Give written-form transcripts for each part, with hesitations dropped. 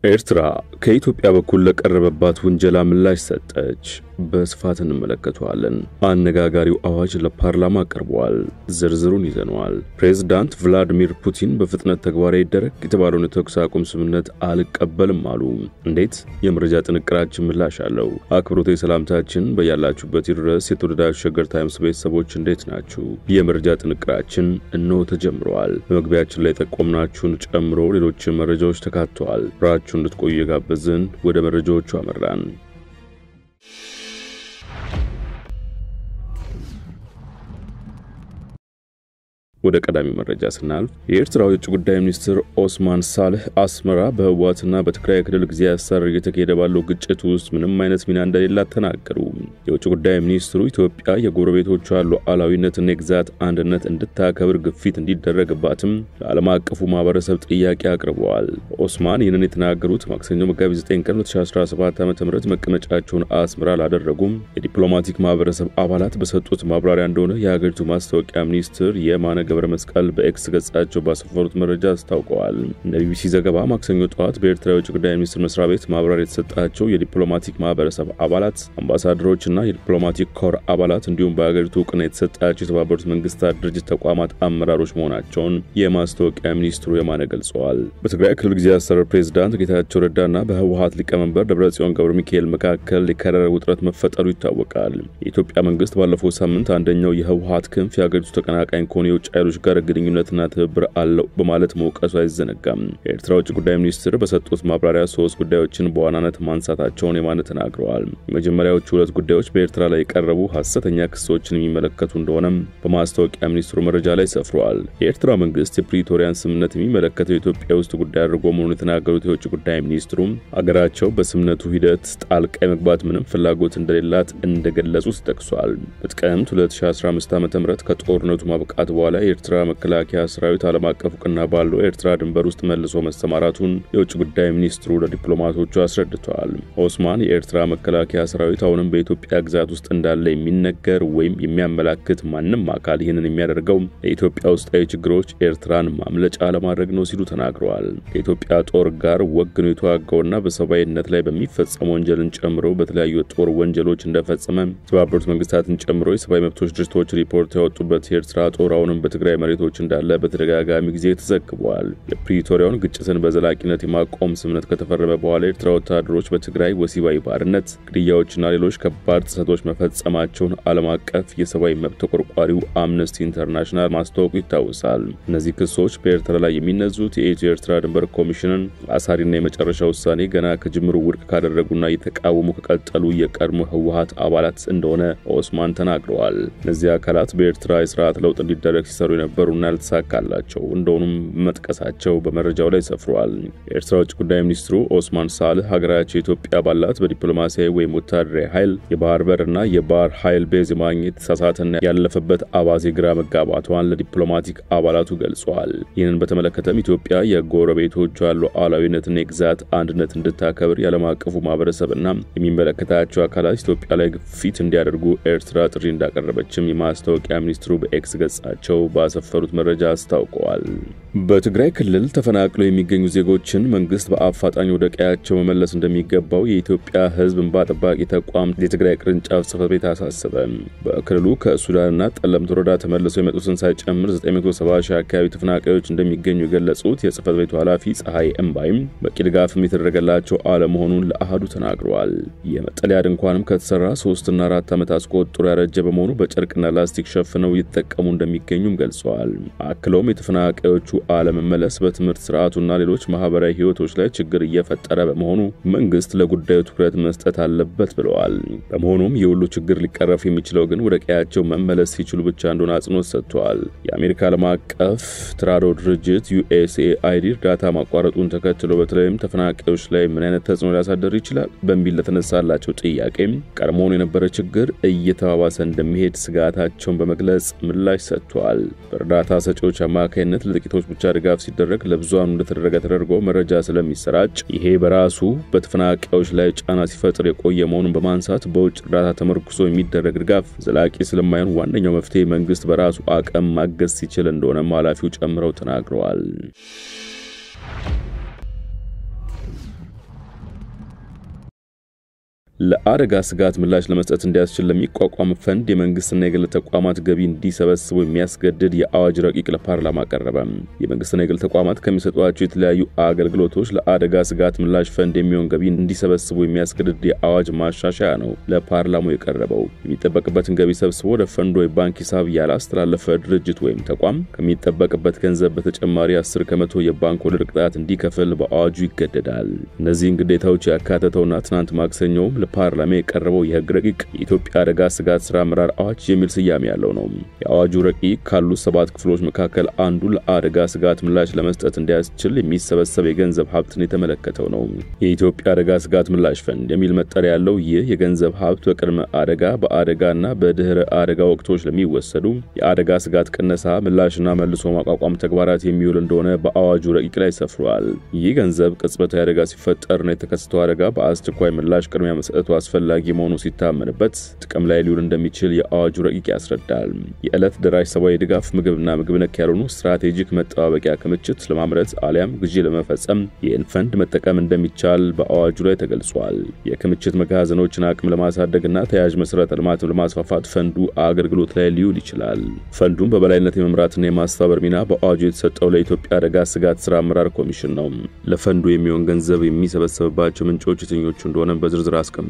ኤርትራ ከኢትዮጵያ በኩል ለቀረበባት ወንጀላ ምላሽ ሰጠች። በስፋት እንመለከተዋለን። አነጋጋሪው አዋጅ ለፓርላማ ቀርቧል። ዝርዝሩን ይዘናል። ፕሬዝዳንት ቭላዲሚር ፑቲን በፍጥነት ተግባራዊ ይደረግ የተባለውን የተኩስ አቁም ስምምነት አልቀበልም አሉ። እንዴት? የመረጃ ጥንቅራችን ምላሽ አለው። አክብሮታዊ ሰላምታችን በያላችሁበት ይድረስ። የተወደዳችሁ ሸገር ታይምስ ቤተሰቦች እንዴት ናችሁ? የመረጃ ጥንቅራችን እነሆ ተጀምሯል። በመግቢያችን ላይ ጠቆምናችሁን ጨምሮ ሌሎች መረጃዎች ተካተዋል። ብራችሁ እንድትቆዩ የጋበዝን ወደ መረጃዎቹ አመራን። ወደ ቀዳሚ መረጃ ስናልፍ የኤርትራው የውጭ ጉዳይ ሚኒስትር ኦስማን ሳልህ አስመራ በህወሓትና በትግራይ ክልል ጊዜያዊ አስተዳደር እየተካሄደ ባለው ግጭት ውስጥ ምንም አይነት ሚና እንደሌላት ተናገሩ። የውጭ ጉዳይ ሚኒስትሩ ኢትዮጵያ የጎረቤቶቿ ሉዓላዊነትና የግዛት አንድነት እንድታከብር ግፊት እንዲደረግባትም ለዓለም አቀፉ ማህበረሰብ ጥያቄ አቅርበዋል። ኦስማን ይህንን የተናገሩት ማክሰኞ መጋቢት 9 ቀን 2017 ዓ.ም መቀመጫቸውን አስመራ ላደረጉም የዲፕሎማቲክ ማህበረሰብ አባላት በሰጡት ማብራሪያ እንደሆነ የሀገሪቱ ማስታወቂያ ሚኒስትር የማነ ገብረ መስቀል በኤክስ ገጻቸው ባሰፈሩት መረጃ አስታውቀዋል። እንደ ቢቢሲ ዘገባ ማክሰኞ ጠዋት በኤርትራ የውጭ ጉዳይ ሚኒስትር መስሪያ ቤት ማብራሪያ የተሰጣቸው የዲፕሎማቲክ ማህበረሰብ አባላት፣ አምባሳደሮችና የዲፕሎማቲክ ኮር አባላት እንዲሁም በሀገሪቱ እውቅና የተሰጣቸው የተባበሩት መንግስታት ድርጅት ተቋማት አመራሮች መሆናቸውን የማስታወቂያ ሚኒስትሩ የማነ ገልጸዋል። በትግራይ ክልል ጊዜያዊ አስተዳደር ፕሬዝዳንት ጌታቸው ረዳና በህወሓት ሊቀመንበር ደብረጽዮን ገብረ ሚካኤል መካከል የከረረ ውጥረት መፈጠሩ ይታወቃል። የኢትዮጵያ መንግስት ባለፈው ሳምንት አንደኛው የህወሓት ክንፍ የሀገሪቱ ተቀናቃኝ ከሆኑ የውጭ ኃይሎች ጋር ግንኙነትና ትብብር አለው በማለት መውቀሱ አይዘነጋም። የኤርትራ ውጭ ጉዳይ ሚኒስትር በሰጡት ማብራሪያ ሶስት ጉዳዮችን በዋናነት ማንሳታቸውን የማነ ተናግረዋል። የመጀመሪያዎቹ ሁለት ጉዳዮች በኤርትራ ላይ የቀረቡ ሐሰተኛ ክሶችን የሚመለከቱ እንደሆነም በማስታወቂያ ሚኒስትሩ መረጃ ላይ ሰፍሯል። የኤርትራ መንግስት የፕሪቶሪያን ስምምነት የሚመለከተው የኢትዮጵያ ውስጥ ጉዳይ አድርጎ መሆኑን የተናገሩት የውጭ ጉዳይ ሚኒስትሩ አገራቸው በስምምነቱ ሂደት ጣልቃ የመግባት ምንም ፍላጎት እንደሌላት እንደገለጹ ተጠቅሷል። በጥቅምት 2015 ዓ.ም ከጦርነቱ ማብቃት በኋላ የኤርትራ መከላከያ ሰራዊት ዓለም አቀፍ እውቅና ባለው ኤርትራ ድንበር ውስጥ መልሶ መሰማራቱን የውጭ ጉዳይ ሚኒስትሩ ለዲፕሎማቶቹ አስረድተዋል። ኦስማን የኤርትራ መከላከያ ሰራዊት አሁንም በኢትዮጵያ ግዛት ውስጥ እንዳለ የሚነገር ወይም የሚያመላክት ማንም አካል ይህንን የሚያደርገው የኢትዮጵያ ውስጣዊ ችግሮች ኤርትራን ማምለጫ ለማድረግ ነው ሲሉ ተናግረዋል። ከኢትዮጵያ ጦር ጋር ወግኖ የተዋጋውና በሰብአዊነት ላይ በሚፈጸሙ ወንጀልን ጨምሮ በተለያዩ ጦር ወንጀሎች እንደፈጸመ የተባበሩት መንግስታትን ጨምሮ የሰብአዊ መብቶች ድርጅቶች ሪፖርት ያወጡበት የኤርትራ ጦር አሁንም በትግራይ መሬቶች እንዳለ በተደጋጋሚ ጊዜ ተዘግቧል። የፕሪቶሪያውን ግጭትን በዘላቂነት የማቆም ስምምነት ከተፈረመ በኋላ የኤርትራ ወታደሮች በትግራይ ወሲባዊ ባርነት፣ ግድያዎችና ሌሎች ከባድ ጥሰቶች መፈጸማቸውን ዓለም አቀፍ የሰብአዊ መብት ተቆርቋሪው አምነስቲ ኢንተርናሽናል ማስታወቁ ይታወሳል። እነዚህ ክሶች በኤርትራ ላይ የሚነዙት የኢትዮ ኤርትራ ድንበር ኮሚሽንን አሳሪና የመጨረሻ ውሳኔ ገና ከጅምሩ ውድቅ ካደረጉና እየተቃወሙ ከቀጠሉ የቀድሞ ህወሓት አባላት እንደሆነ ኦስማን ተናግረዋል። እነዚህ አካላት በኤርትራ የስርዓት ለውጥ እንዲደረግ ሲሰሩ የነበሩና ያልተሳካላቸው እንደሆኑም መጥቀሳቸው በመረጃው ላይ ሰፍሯል። የኤርትራ ውጭ ጉዳይ ሚኒስትሩ ኦስማን ሳልህ ሀገራቸው ኢትዮጵያ ባላት በዲፕሎማሲያዊ ወይም ወታደራዊ ኃይል የባህር በርና የባህር ኃይል ቤዝ ማግኘት ተሳሳተና ያለፈበት አባዜ ግራ መጋባቷን ለዲፕሎማቲክ አባላቱ ገልጸዋል። ይህንን በተመለከተም ኢትዮጵያ የጎረቤቶቿ ሉዓላዊነትና የግዛት አንድነት እንድታከብር የዓለም አቀፉ ማህበረሰብና የሚመለከታቸው አካላት ኢትዮጵያ ላይ ግፊት እንዲያደርጉ ኤርትራ ጥሪ እንዳቀረበችም የማስታወቂያ ሚኒስትሩ በኤክስ ገጻቸው ባሰፈሩት መረጃ አስታውቀዋል። በትግራይ ክልል ተፈናቅለው የሚገኙ ዜጎችን መንግስት በአፋጣኝ ወደ ቀያቸው መመለስ እንደሚገባው የኢትዮጵያ ሕዝብ እንባ ጠባቂ ተቋም የትግራይ ቅርንጫፍ ጽሕፈት ቤት አሳሰበ። በክልሉ ከሱዳንና ጠለምት ወረዳ ተመልሰው የመጡትን ሳይጨምር 970 ሺህ አካባቢ ተፈናቃዮች እንደሚገኙ የገለጹት የጽሕፈት ቤቱ ኃላፊ ፀሐይ እምባይም በቂ ድጋፍም የተደረገላቸው አለመሆኑን ለአሃዱ ተናግረዋል። የመጠለያ ድንኳንም ከተሰራ 3 እና 4 ዓመት አስቆጥሮ ያረጀ በመሆኑ በጨርቅና ላስቲክ ሸፍነው እየተጠቀሙ እንደሚገኙም ገልጸዋል። አክለውም የተፈናቃዮቹ አለመመለስ በትምህርት ስርዓቱና ሌሎች ማህበራዊ ህይወቶች ላይ ችግር እየፈጠረ በመሆኑ መንግስት ለጉዳዩ ትኩረት መስጠት አለበት ብለዋል። በመሆኑም የሁሉ ችግር ሊቀረፍ የሚችለው ግን ወደ ቀያቸው መመለስ ሲችሉ ብቻ እንደሆነ አጽንኦት ሰጥተዋል። የአሜሪካ ዓለም አቀፍ ተራድኦ ድርጅት USAID እርዳታ ማቋረጡን ተከትሎ በተለይም ተፈናቃዮች ላይ ምን አይነት ተጽዕኖ ሊያሳድር ይችላል በሚል ለተነሳላቸው ጥያቄም ቀድሞውን የነበረ ችግር እየተባባሰ እንደሚሄድ ስጋታቸውን በመግለጽ ምላሽ ሰጥተዋል። በእርዳታ ሰጪዎች አማካይነት ለጥቂቶች ብቻ ድጋፍ ሲደረግ ለብዙሃኑ እንደተደረገ ተደርጎ መረጃ ስለሚሰራጭ ይሄ በራሱ በተፈናቃዮች ላይ ጫና ሲፈጥር የቆየ መሆኑን በማንሳት በውጭ እርዳታ ተመርኩዞ የሚደረግ ድጋፍ ዘላቂ ስለማይሆን ዋነኛው መፍትሄ መንግስት በራሱ አቅም ማገዝ ሲችል እንደሆነ ኃላፊው ጨምረው ተናግረዋል። ለአደጋ ስጋት ምላሽ ለመስጠት እንዲያስችል ለሚቋቋም ፈንድ የመንግስትና የግል ተቋማት ገቢ እንዲሰበስቡ የሚያስገድድ የአዋጅ ረቂቅ ለፓርላማ ቀረበ። የመንግስትና የግል ተቋማት ከሚሰጧቸው የተለያዩ አገልግሎቶች ለአደጋ ስጋት ምላሽ ፈንድ የሚሆን ገቢ እንዲሰበስቡ የሚያስገድድ የአዋጅ ማሻሻያ ነው ለፓርላማው የቀረበው። የሚጠበቅበትን ገቢ ሰብስቦ ወደ ፈንዱ ወይ ባንክ ሂሳብ ያላስተላለፈ ድርጅት ወይም ተቋም ከሚጠበቅበት ገንዘብ በተጨማሪ 10 ከመቶ የባንክ ወለድ ቅጣት እንዲከፍል በአዋጁ ይገደዳል። እነዚህን ግዴታዎች ያካተተውና ትናንት ማክሰኞ ለፓርላማ የቀረበው የህግ ረቂቅ የኢትዮጵያ አደጋ ስጋት ስራ አመራር አዋጅ የሚል ስያሜ ያለው ነው። የአዋጁ ረቂቅ ካሉት 7 ክፍሎች መካከል አንዱ ለአደጋ ስጋት ምላሽ ለመስጠት እንዲያስችል የሚሰበሰብ የገንዘብ ሀብትን የተመለከተው ነው። የኢትዮጵያ አደጋ ስጋት ምላሽ ፈንድ የሚል መጠሪያ ያለው ይህ የገንዘብ ሀብት በቅድመ አደጋ፣ በአደጋና በድህረ አደጋ ወቅቶች ለሚወሰዱ የአደጋ ስጋት ቅነሳ፣ ምላሽና መልሶ ማቋቋም ተግባራት የሚውል እንደሆነ በአዋጁ ረቂቅ ላይ ሰፍሯል። ይህ ገንዘብ ቅጽበታዊ አደጋ ሲፈጠርና የተከሰተው አደጋ በአስቸኳይ ምላሽ ቅድሚያ መስጠቱ አስፈላጊ መሆኑ ሲታመንበት ጥቅም ላይ ሊውል እንደሚችል የአዋጁ ረቂቅ ያስረዳል። የዕለት ደራሽ ሰብአዊ ድጋፍ፣ ምግብና ምግብ ነክ ያልሆኑ ስትራቴጂክ መጠባበቂያ ክምችት ለማምረት አሊያም ግዢ ለመፈጸም ይህን ፈንድ መጠቀም እንደሚቻል በአዋጁ ላይ ተገልጿል። የክምችት መጋዘኖችን አቅም ለማሳደግና ተያያዥ መሰረተ ልማትን ለማስፋፋት ፈንዱ አገልግሎት ላይ ሊውል ይችላል። ፈንዱን በበላይነት የመምራትና የማስተባበር ሚና በአዋጁ የተሰጠው ለኢትዮጵያ አደጋ ስጋት ስራ አመራር ኮሚሽን ነው። ለፈንዱ የሚሆን ገንዘብ የሚሰበሰብባቸው ምንጮች የትኞቹ እንደሆነ በዝርዝር አስቀምጧል።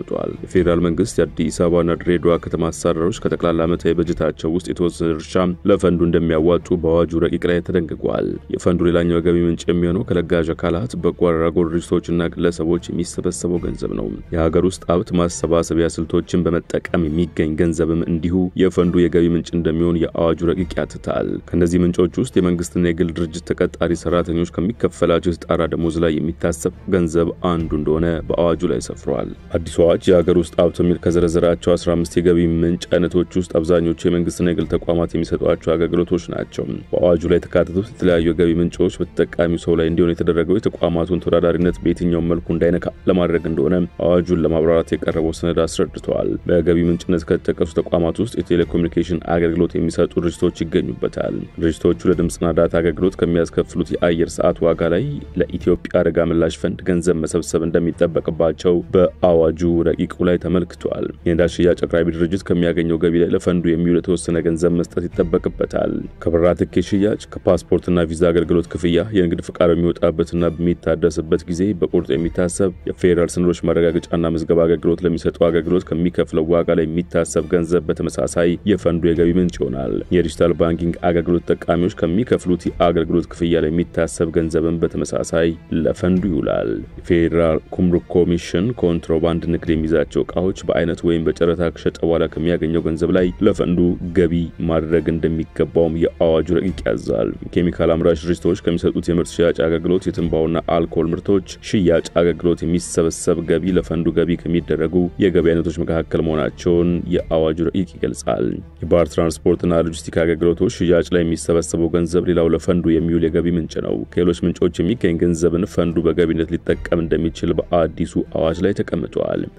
የፌዴራል መንግስት የአዲስ አበባና ድሬዳዋ ከተማ አስተዳደሮች ከጠቅላላ ዓመታዊ በጀታቸው ውስጥ የተወሰነ ድርሻ ለፈንዱ እንደሚያዋጡ በአዋጁ ረቂቅ ላይ ተደንግጓል። የፈንዱ ሌላኛው ገቢ ምንጭ የሚሆነው ከለጋሽ አካላት፣ በጎ አድራጎት ድርጅቶችና ግለሰቦች የሚሰበሰበው ገንዘብ ነው። የሀገር ውስጥ ሀብት ማሰባሰቢያ ስልቶችን በመጠቀም የሚገኝ ገንዘብም እንዲሁ የፈንዱ የገቢ ምንጭ እንደሚሆን የአዋጁ ረቂቅ ያትታል። ከነዚህ ምንጮች ውስጥ የመንግስትና የግል ድርጅት ተቀጣሪ ሰራተኞች ከሚከፈላቸው የጣራ ደሞዝ ላይ የሚታሰብ ገንዘብ አንዱ እንደሆነ በአዋጁ ላይ ሰፍሯል። አዲሱ አዋጅ የሀገር ውስጥ ሀብት የሚል ከዘረዘራቸው 15 የገቢ ምንጭ አይነቶች ውስጥ አብዛኞቹ የመንግስትና የግል ተቋማት የሚሰጧቸው አገልግሎቶች ናቸው። በአዋጁ ላይ የተካተቱት የተለያዩ የገቢ ምንጮች በተጠቃሚው ሰው ላይ እንዲሆን የተደረገው የተቋማቱን ተወዳዳሪነት በየትኛውም መልኩ እንዳይነካ ለማድረግ እንደሆነ አዋጁን ለማብራራት የቀረበው ሰነድ አስረድተዋል። በገቢ ምንጭነት ከተጠቀሱ ተቋማት ውስጥ የቴሌኮሙኒኬሽን አገልግሎት የሚሰጡ ድርጅቶች ይገኙበታል። ድርጅቶቹ ለድምጽና ዳታ አገልግሎት ከሚያስከፍሉት የአየር ሰዓት ዋጋ ላይ ለኢትዮጵያ አደጋ ምላሽ ፈንድ ገንዘብ መሰብሰብ እንደሚጠበቅባቸው በአዋጁ ረቂቁ ላይ ተመልክቷል። የነዳጅ ሽያጭ አቅራቢ ድርጅት ከሚያገኘው ገቢ ላይ ለፈንዱ የሚውል የተወሰነ ገንዘብ መስጠት ይጠበቅበታል። ከበረራ ትኬት ሽያጭ፣ ከፓስፖርትና ቪዛ አገልግሎት ክፍያ፣ የንግድ ፍቃድ በሚወጣበትና በሚታደስበት ጊዜ በቁርጥ የሚታሰብ የፌዴራል ሰነዶች ማረጋገጫና ምዝገባ አገልግሎት ለሚሰጡ አገልግሎት ከሚከፍለው ዋጋ ላይ የሚታሰብ ገንዘብ በተመሳሳይ የፈንዱ የገቢ ምንጭ ይሆናል። የዲጂታል ባንኪንግ አገልግሎት ተጠቃሚዎች ከሚከፍሉት የአገልግሎት ክፍያ ላይ የሚታሰብ ገንዘብን በተመሳሳይ ለፈንዱ ይውላል። የፌዴራል ጉምሩክ ኮሚሽን ኮንትሮባንድ ንግድ የሚይዛቸው ዕቃዎች በአይነት ወይም በጨረታ ከሸጠ በኋላ ከሚያገኘው ገንዘብ ላይ ለፈንዱ ገቢ ማድረግ እንደሚገባውም የአዋጁ ረቂቅ ያዛል። ኬሚካል አምራች ድርጅቶች ከሚሰጡት የምርት ሽያጭ አገልግሎት፣ የትንባውና አልኮል ምርቶች ሽያጭ አገልግሎት የሚሰበሰብ ገቢ ለፈንዱ ገቢ ከሚደረጉ የገቢ አይነቶች መካከል መሆናቸውን የአዋጁ ረቂቅ ይገልጻል። የባህር ትራንስፖርትና ሎጂስቲክ አገልግሎቶች ሽያጭ ላይ የሚሰበሰበው ገንዘብ ሌላው ለፈንዱ የሚውል የገቢ ምንጭ ነው። ከሌሎች ምንጮች የሚገኝ ገንዘብን ፈንዱ በገቢነት ሊጠቀም እንደሚችል በአዲሱ አዋጅ ላይ ተቀምጧል።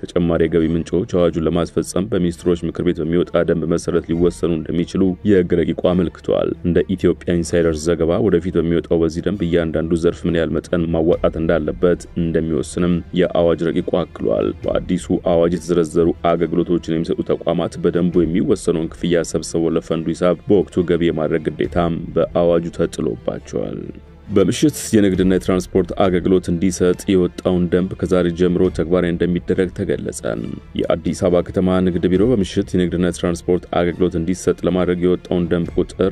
ተጨማሪ የገቢ ምንጮች አዋጁን ለማስፈጸም በሚኒስትሮች ምክር ቤት በሚወጣ ደንብ መሰረት ሊወሰኑ እንደሚችሉ የሕግ ረቂቁ አመልክቷል። እንደ ኢትዮጵያ ኢንሳይደር ዘገባ ወደፊት በሚወጣው በዚህ ደንብ እያንዳንዱ ዘርፍ ምን ያህል መጠን ማዋጣት እንዳለበት እንደሚወስንም የአዋጅ ረቂቁ አክሏል። በአዲሱ አዋጅ የተዘረዘሩ አገልግሎቶችን የሚሰጡ ተቋማት በደንቡ የሚወሰነውን ክፍያ ሰብስበው ለፈንዱ ሂሳብ በወቅቱ ገቢ የማድረግ ግዴታም በአዋጁ ተጥሎባቸዋል። በምሽት የንግድና የትራንስፖርት አገልግሎት እንዲሰጥ የወጣውን ደንብ ከዛሬ ጀምሮ ተግባራዊ እንደሚደረግ ተገለጸ። የአዲስ አበባ ከተማ ንግድ ቢሮ በምሽት የንግድና የትራንስፖርት አገልግሎት እንዲሰጥ ለማድረግ የወጣውን ደንብ ቁጥር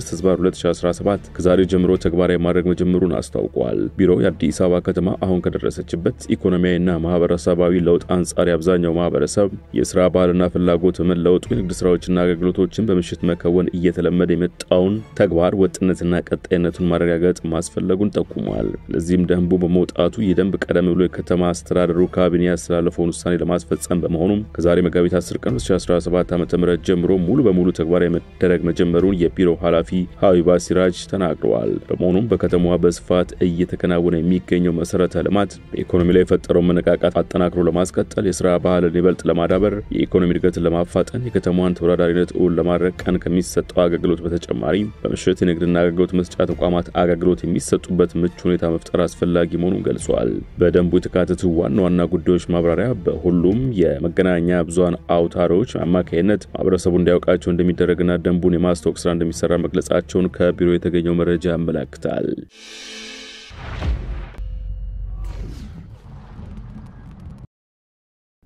185/2017 ከዛሬ ጀምሮ ተግባራዊ ማድረግ መጀመሩን አስታውቋል። ቢሮው የአዲስ አበባ ከተማ አሁን ከደረሰችበት ኢኮኖሚያዊና ማህበረሰባዊ ለውጥ አንጻር አብዛኛው ማህበረሰብ የሥራ ባህልና ፍላጎት በመለወጡ የንግድ ስራዎችና አገልግሎቶችን በምሽት መከወን እየተለመደ የመጣውን ተግባር ወጥነትና ቀጣይነቱን ማረጋገጥ ማስፈለጉን ጠቁሟል። ለዚህም ደንቡ በመውጣቱ የደንብ ቀደም ብሎ የከተማ አስተዳደሩ ካቢኔ ያስተላለፈውን ውሳኔ ለማስፈጸም በመሆኑም ከዛሬ መጋቢት 10 ቀን 2017 ዓ.ም ጀምሮ ሙሉ በሙሉ ተግባራዊ መደረግ መጀመሩን የቢሮው ኃላፊ ሀቢባ ሲራጅ ተናግረዋል። በመሆኑም በከተማዋ በስፋት እየተከናወነ የሚገኘው መሰረተ ልማት በኢኮኖሚ ላይ የፈጠረው መነቃቃት አጠናክሮ ለማስቀጠል፣ የሥራ ባህልን ይበልጥ ለማዳበር፣ የኢኮኖሚ እድገትን ለማፋጠን፣ የከተማዋን ተወዳዳሪነት እውን ለማድረግ ቀን ከሚሰጠው አገልግሎት በተጨማሪ በምሽት የንግድና አገልግሎት መስጫ ተቋማት ተቋማት አገልግሎት የሚሰጡበት ምቹ ሁኔታ መፍጠር አስፈላጊ መሆኑን ገልጿል። በደንቡ የተካተቱ ዋና ዋና ጉዳዮች ማብራሪያ በሁሉም የመገናኛ ብዙሃን አውታሮች አማካይነት ማህበረሰቡ እንዲያውቃቸው እንደሚደረግና ደንቡን የማስተዋወቅ ስራ እንደሚሰራ መግለጻቸውን ከቢሮ የተገኘው መረጃ ያመለክታል።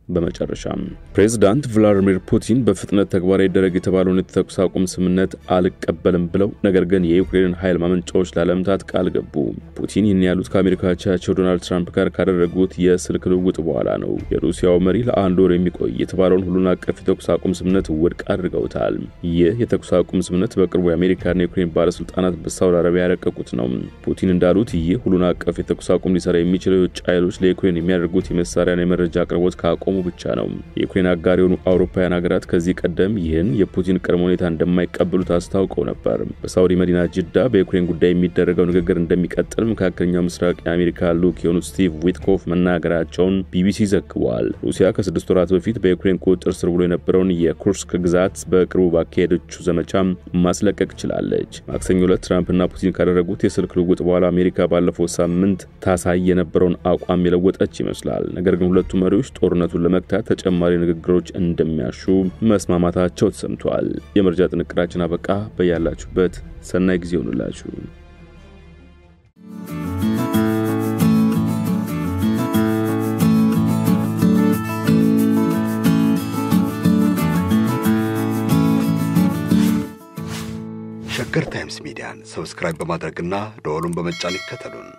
በመጨረሻም ፕሬዝዳንት ቭላዲሚር ፑቲን በፍጥነት ተግባራዊ ይደረግ የተባለውን የተኩስ አቁም ስምምነት አልቀበልም ብለው ነገር ግን የዩክሬንን ኃይል ማመንጫዎች ላለመምታት ቃል ገቡ። ፑቲን ይህን ያሉት ከአሜሪካ አቻቸው ዶናልድ ትራምፕ ጋር ካደረጉት የስልክ ልውውጥ በኋላ ነው። የሩሲያው መሪ ለአንድ ወር የሚቆይ የተባለውን ሁሉን አቀፍ የተኩስ አቁም ስምምነት ውድቅ አድርገውታል። ይህ የተኩስ አቁም ስምምነት በቅርቡ የአሜሪካና የዩክሬን ባለስልጣናት በሳውዲ አረቢያ ያረቀቁት ነው። ፑቲን እንዳሉት ይህ ሁሉን አቀፍ የተኩስ አቁም ሊሰራ የሚችለው የውጭ ኃይሎች ለዩክሬን የሚያደርጉት የመሳሪያና የመረጃ አቅርቦት ካቆሙ ብቻ ነው። የዩክሬን አጋር የሆኑ አውሮፓውያን ሀገራት ከዚህ ቀደም ይህን የፑቲን ቅድመ ሁኔታ እንደማይቀበሉት አስታውቀው ነበር። በሳውዲ መዲና ጅዳ በዩክሬን ጉዳይ የሚደረገው ንግግር እንደሚቀጥል መካከለኛው ምስራቅ የአሜሪካ ልዑክ የሆኑት ስቲቭ ዊትኮፍ መናገራቸውን ቢቢሲ ዘግቧል። ሩሲያ ከ6 ወራት በፊት በዩክሬን ቁጥጥር ስር ብሎ የነበረውን የኩርስክ ግዛት በቅርቡ ባካሄደችው ዘመቻ ማስለቀቅ ችላለች። ማክሰኞ ዕለት ትራምፕና ፑቲን ካደረጉት የስልክ ልውውጥ በኋላ አሜሪካ ባለፈው ሳምንት ታሳይ የነበረውን አቋም የለወጠች ይመስላል። ነገር ግን ሁለቱ መሪዎች ጦርነቱን ለመክታት ተጨማሪ ንግግሮች እንደሚያሹ መስማማታቸው ተሰምቷል። የመረጃ ጥንቅራችን አበቃ። በያላችሁበት ሰናይ ጊዜ ይሁንላችሁ። ሸገር ታይምስ ሚዲያን ሰብስክራይብ በማድረግና ደወሉን በመጫን ይከተሉን።